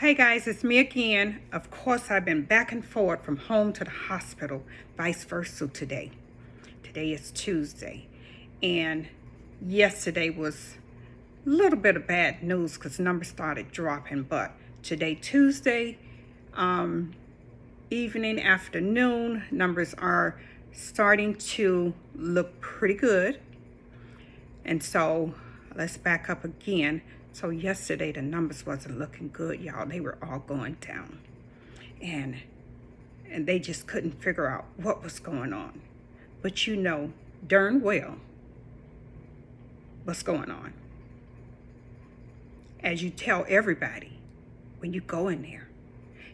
Hey guys, it's me again. Of course, I've been back and forth from home to the hospital, vice versa today. Today is Tuesday, and yesterday was a little bit of bad news because numbers started dropping. But today, Tuesday, evening, afternoon, numbers are starting to look pretty good. And so let's back up again. So yesterday the numbers wasn't looking good, y'all. They were all going down. And they just couldn't figure out what was going on. But you know darn well what's going on. As you tell everybody when you go in there,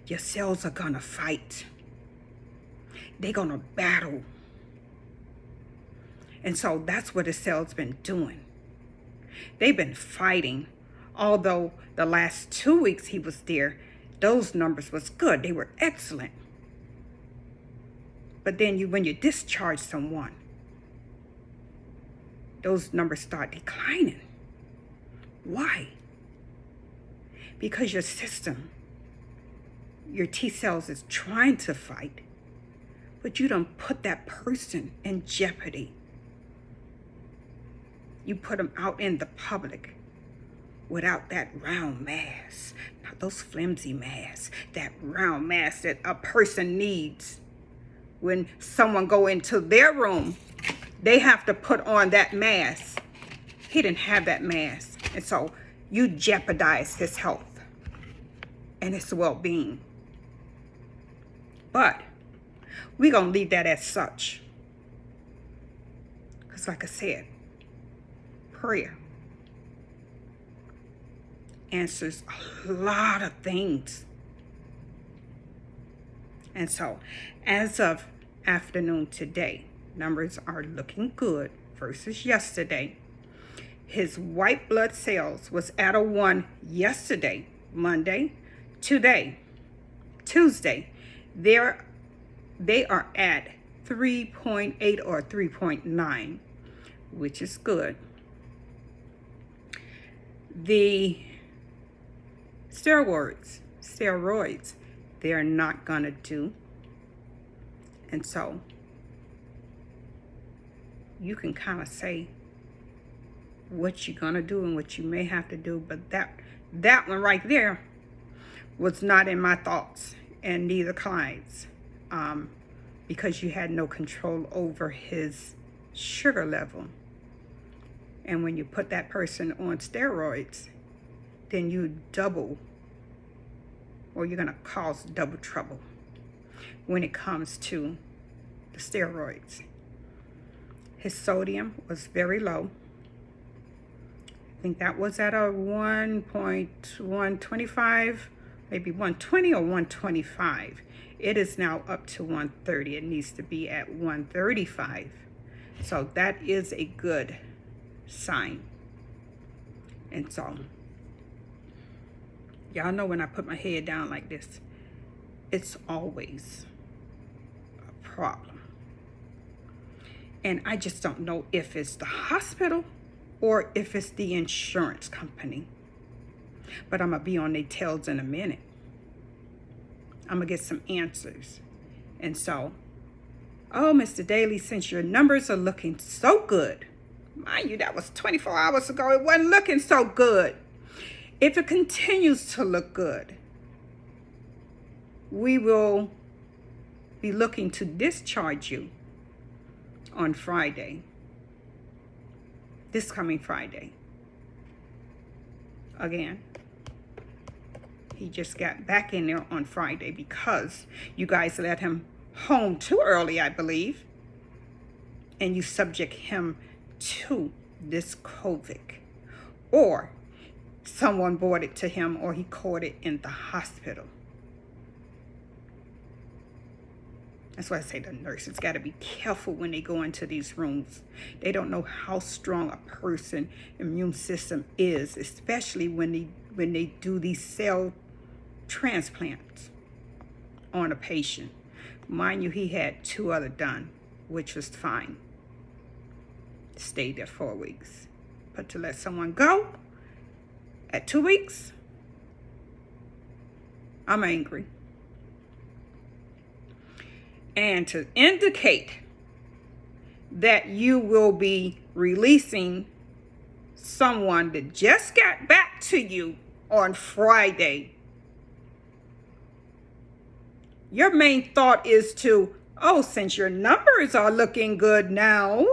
your cells are gonna fight. They're gonna battle. And so that's what the cell's been doing. They've been fighting. Although the last 2 weeks he was there, those numbers was good. They were excellent. But then when you discharge someone, those numbers start declining. Why? Because your system, your T cells is trying to fight, but you don't put that person in jeopardy. You put them out in the public without that round mass, not those flimsy masks, that round mask that a person needs. When someone go into their room, they have to put on that mask. He didn't have that mask, and so you jeopardize his health and his well-being. But we're gonna leave that as such, because like I said, prayer answers a lot of things. And so as of afternoon today, numbers are looking good versus yesterday. His white blood cells was at a 1 yesterday, Monday. Today, Tuesday, they are at 3.8 or 3.9, which is good. The steroids, they're not gonna do. And so you can kind of say what you're gonna do and what you may have to do, but that one right there was not in my thoughts, and neither Clyde's, because you had no control over his sugar level. And when you put that person on steroids, then you double, or you're gonna cause double trouble when it comes to the steroids. His sodium was very low. I think that was at a 1.125, maybe 120 or 125. It is now up to 130. It needs to be at 135. So that is a good sign. And so y'all know when I put my head down like this, it's always a problem. And I just don't know if it's the hospital or if it's the insurance company. But I'm gonna be on their tails in a minute. I'm gonna get some answers. And so, oh, Mr. Daly, since your numbers are looking so good, mind you, that was 24 hours ago, it wasn't looking so good. If it continues to look good, we will be looking to discharge you on Friday, this coming Friday. Again, he just got back in there on Friday because you guys let him home too early, I believe, and you subject him to this COVID, or someone brought it to him, or he caught it in the hospital. That's why I say the nurses got to be careful when they go into these rooms. They don't know how strong a person's immune system is, especially when they do these cell transplants on a patient. Mind you, he had 2 other done, which was fine. Stayed there 4 weeks. But to let someone go at 2 weeks, I'm angry. And to indicate that you will be releasing someone that just got back to you on Friday, your main thought is to, oh, since your numbers are looking good now,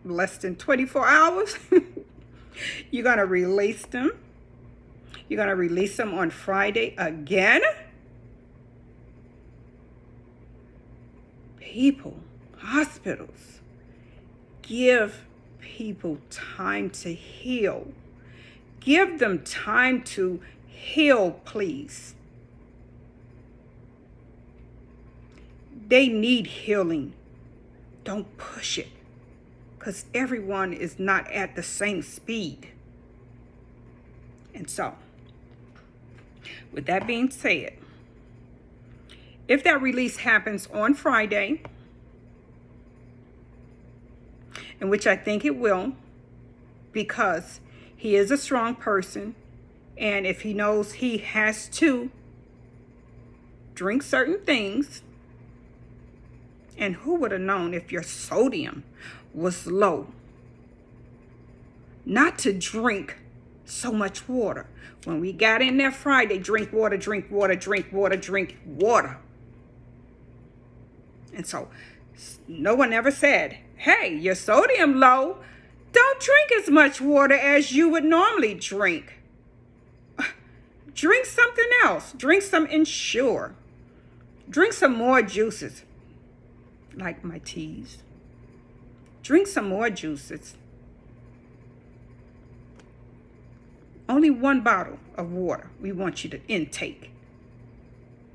less than 24 hours, you're going to release them. You're going to release them on Friday again. People, hospitals, give people time to heal. Give them time to heal, please. They need healing. Don't push it, because everyone is not at the same speed. And so, with that being said, if that release happens on Friday, in which I think it will, because he is a strong person, and if he knows he has to drink certain things, and who would have known if your sodium was low not to drink so much water? When we got in there Friday, drink water, drink water, drink water, drink water. And so no one ever said, hey, your sodium low, don't drink as much water as you would normally drink. Drink something else. Drink some Ensure. Drink some more juices, like my teas. Drink some more juices. Only 1 bottle of water we want you to intake.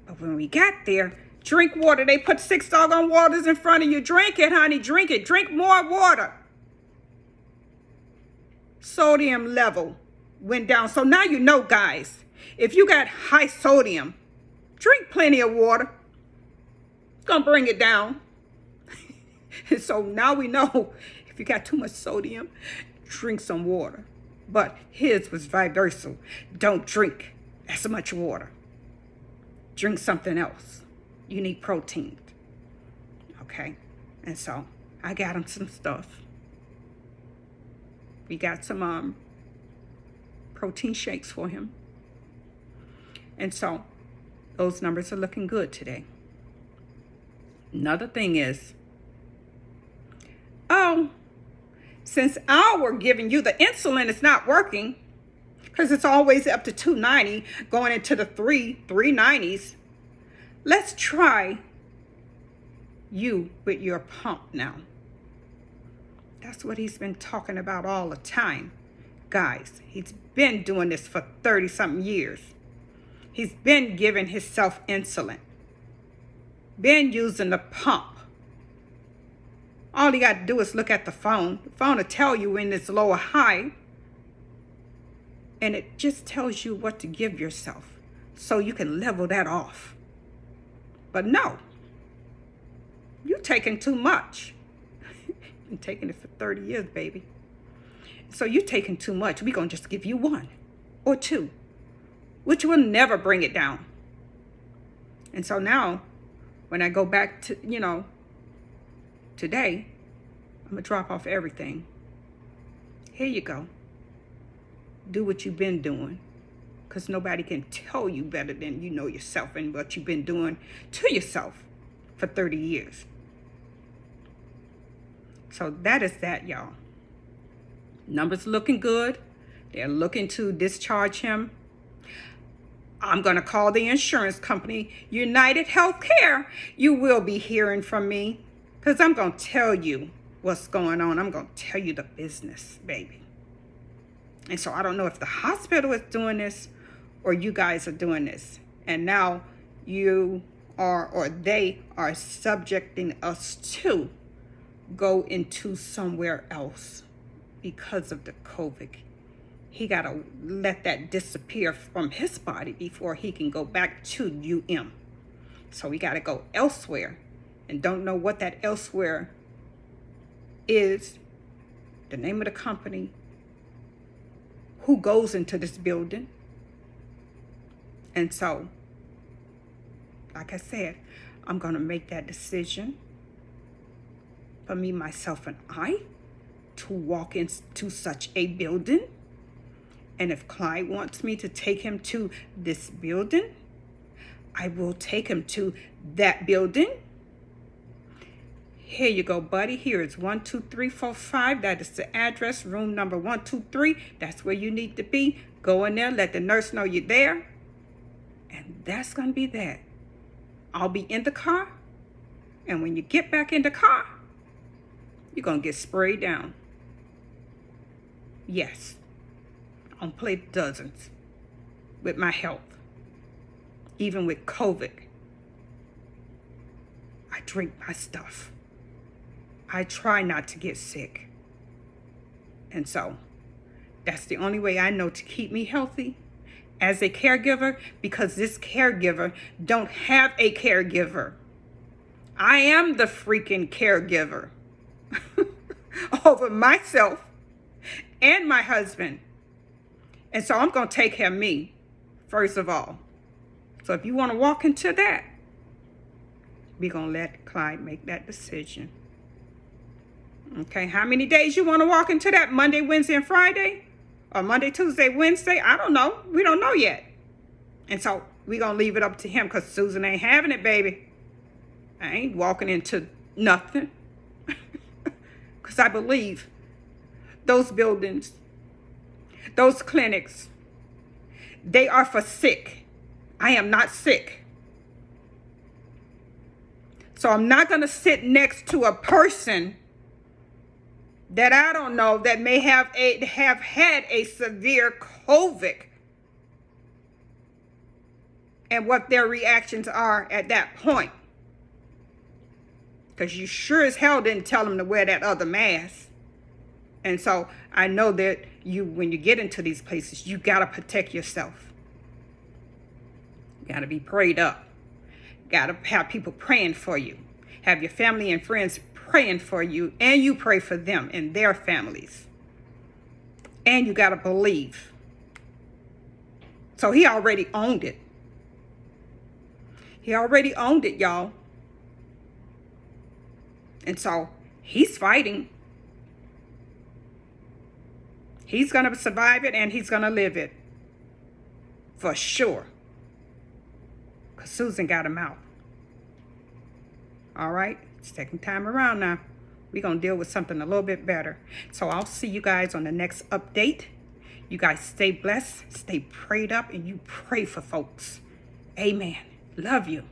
But when we got there, drink water. They put 6 doggone waters in front of you. Drink it, honey. Drink it. Drink more water. Sodium level went down. So now you know, guys, if you got high sodium, drink plenty of water. It's going to bring it down. And so now we know if you got too much sodium, drink some water. But his was vice versa. Don't drink as much water. Drink something else. You need protein. Okay? And so I got him some stuff. We got some protein shakes for him. And so those numbers are looking good today. Another thing is, since our giving you the insulin is not working, because it's always up to 290 going into the 390s, let's try you with your pump now. That's what he's been talking about all the time. Guys, he's been doing this for 30-something years. He's been giving himself insulin. Been using the pump. All you got to do is look at the phone. The phone will tell you when it's low or high. And it just tells you what to give yourself, so you can level that off. But no, you're taking too much. Been taking it for 30 years, baby. So you're taking too much. We're going to just give you 1 or 2, which will never bring it down. And so now, when I go back to, today, I'm going to drop off everything. Here you go. Do what you've been doing, because nobody can tell you better than you know yourself and what you've been doing to yourself for 30 years. So that is that, y'all. Numbers looking good. They're looking to discharge him. I'm going to call the insurance company, United Healthcare. You will be hearing from me, because I'm going to tell you what's going on. I'm going to tell you the business, baby. And so I don't know if the hospital is doing this or you guys are doing this. And now you are, or they are subjecting us to go into somewhere else because of the COVID. He got to let that disappear from his body before he can go back to UM. So we got to go elsewhere, and don't know what that elsewhere is, the name of the company, who goes into this building. And so, like I said, I'm going to make that decision for me, myself, and I to walk into such a building. And if Clyde wants me to take him to this building, I will take him to that building. Here you go, buddy. Here is 12345. That is the address, room number 123. That's where you need to be. Go in there, let the nurse know you're there. And that's going to be that. I'll be in the car. And when you get back in the car, you're going to get sprayed down. Yes. I don't play dozens with my health. Even with COVID. I drink my stuff. I try not to get sick. And so, that's the only way I know to keep me healthy as a caregiver, because this caregiver don't have a caregiver. I am the freaking caregiver over myself and my husband. And so I'm going to take care of me, first of all. So if you want to walk into that, we're going to let Clyde make that decision. Okay, how many days you want to walk into that? Monday, Wednesday, and Friday? Or Monday, Tuesday, Wednesday? I don't know. We don't know yet. And so we're going to leave it up to him, because Susan ain't having it, baby. I ain't walking into nothing. Because I believe those buildings, those clinics, they are for sick. I am not sick. So I'm not going to sit next to a person that I don't know that may have had a severe COVID, and what their reactions are at that point. Because you sure as hell didn't tell them to wear that other mask. And so I know that when you get into these places, you got to protect yourself. You got to be prayed up. Got to have people praying for you. Have your family and friends praying for you, and you pray for them and their families. And you got to believe. So he already owned it. He already owned it, y'all. And so he's fighting. He's going to survive it, and he's going to live it. For sure. Because Susan got him out. All right? Second time around now. We're going to deal with something a little bit better. So I'll see you guys on the next update. You guys stay blessed, stay prayed up, and you pray for folks. Amen. Love you.